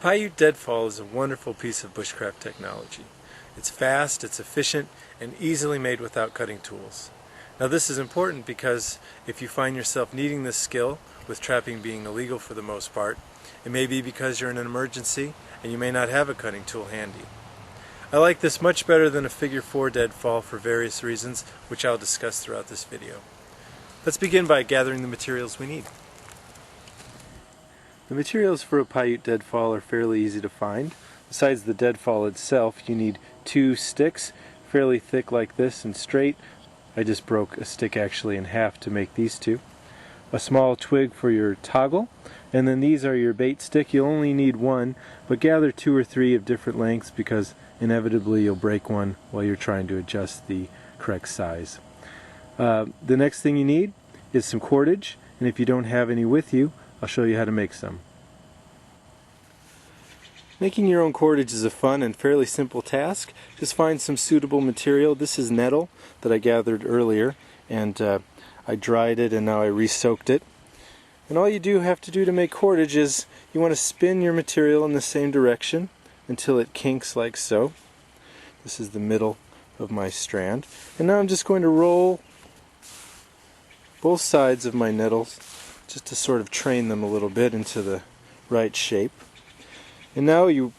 Paiute Deadfall is a wonderful piece of bushcraft technology. It's fast, it's efficient, and easily made without cutting tools. Now this is important because if you find yourself needing this skill, with trapping being illegal for the most part, it may be because you're in an emergency and you may not have a cutting tool handy. I like this much better than a figure 4 deadfall for various reasons, which I'll discuss throughout this video. Let's begin by gathering the materials we need. The materials for a Paiute deadfall are fairly easy to find. Besides the deadfall itself, you need 2 sticks, fairly thick like this and straight. I just broke a stick actually in half to make these 2. A small twig for your toggle, and then these are your bait stick. You'll only need 1, but gather 2 or 3 of different lengths because inevitably you'll break one while you're trying to adjust the correct size. The next thing you need is some cordage, and if you don't have any with you, I'll show you how to make some. Making your own cordage is a fun and fairly simple task. Just find some suitable material. This is nettle that I gathered earlier, and I dried it and now I re-soaked it. And all you have to do to make cordage is you want to spin your material in the same direction until it kinks like so. This is the middle of my strand. And now I'm just going to roll both sides of my nettles just to sort of train them a little bit into the right shape. And now you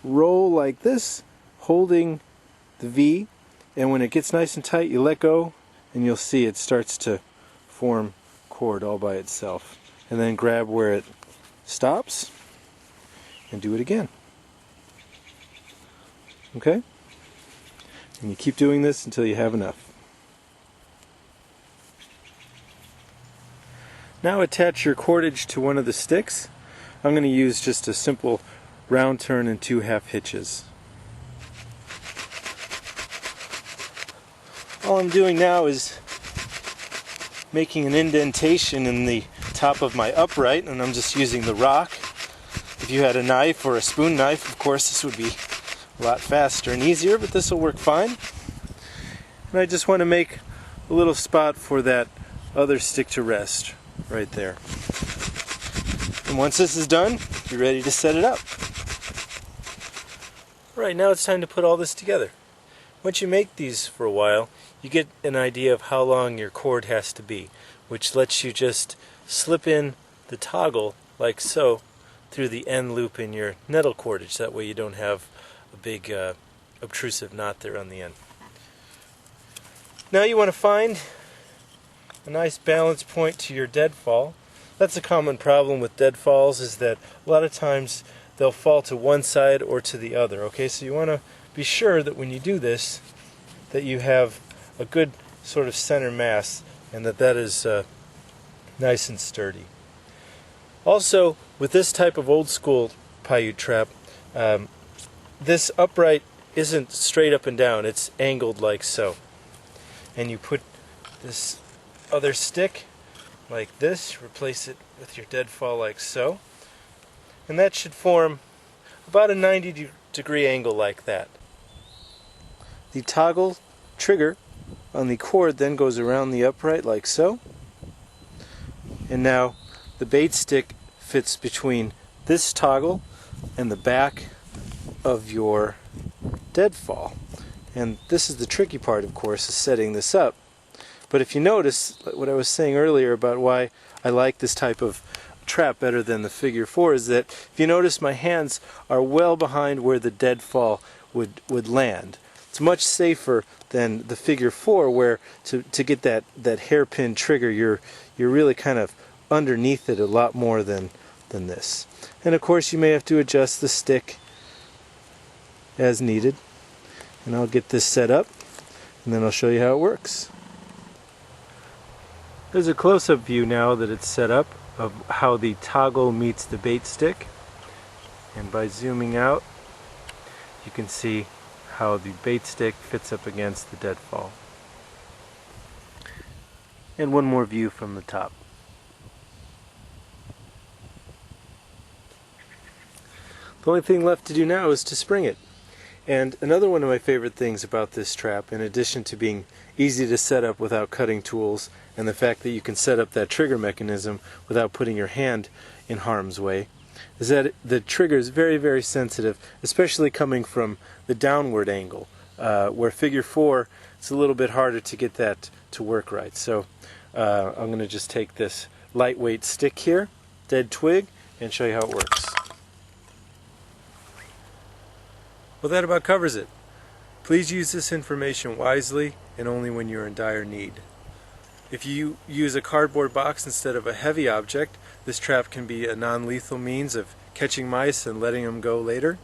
roll like this, holding the V, and when it gets nice and tight you let go and you'll see it starts to form cord all by itself. And then grab where it stops and do it again. Okay? And you keep doing this until you have enough. Now attach your cordage to one of the sticks. I'm going to use just a simple round turn and 2 half hitches. All I'm doing now is making an indentation in the top of my upright, and I'm just using the rock. If you had a knife or a spoon knife, of course this would be a lot faster and easier, but this will work fine. And I just want to make a little spot for that other stick to rest right there. And once this is done, you're ready to set it up. Right, now it's time to put all this together. Once you make these for a while, you get an idea of how long your cord has to be, which lets you just slip in the toggle like so through the end loop in your nettle cordage. That way you don't have a big obtrusive knot there on the end. Now you want to find a nice balance point to your deadfall. That's a common problem with deadfalls, is that a lot of times they'll fall to one side or to the other. Okay, so you want to be sure that when you do this that you have a good sort of center mass and that is nice and sturdy. Also, with this type of old school Paiute trap, this upright isn't straight up and down, it's angled like so. And you put this other stick like this, replace it with your deadfall like so, and that should form about a 90-degree angle like that. The toggle trigger on the cord then goes around the upright like so, and now the bait stick fits between this toggle and the back of your deadfall. And this is the tricky part, of course, is setting this up. But if you notice what I was saying earlier about why I like this type of trap better than the figure 4 is that if you notice my hands are well behind where the deadfall would land. It's much safer than the figure 4 where to get that hairpin trigger you're really kind of underneath it a lot more than this. And of course you may have to adjust the stick as needed. And I'll get this set up and then I'll show you how it works. There's a close-up view now that it's set up of how the toggle meets the bait stick, and by zooming out you can see how the bait stick fits up against the deadfall. And one more view from the top. The only thing left to do now is to spring it. And another one of my favorite things about this trap, in addition to being easy to set up without cutting tools, and the fact that you can set up that trigger mechanism without putting your hand in harm's way, is that the trigger is very, very sensitive, especially coming from the downward angle, where figure 4, it's a little bit harder to get that to work right. So I'm going to just take this lightweight stick here, dead twig, and show you how it works. Well, that about covers it. Please use this information wisely and only when you're in dire need. If you use a cardboard box instead of a heavy object, this trap can be a non-lethal means of catching mice and letting them go later.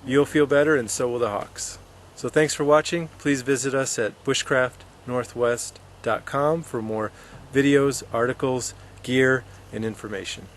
You'll feel better, and so will the hawks. So thanks for watching. Please visit us at bushcraftnorthwest.com for more videos, articles, gear, and information.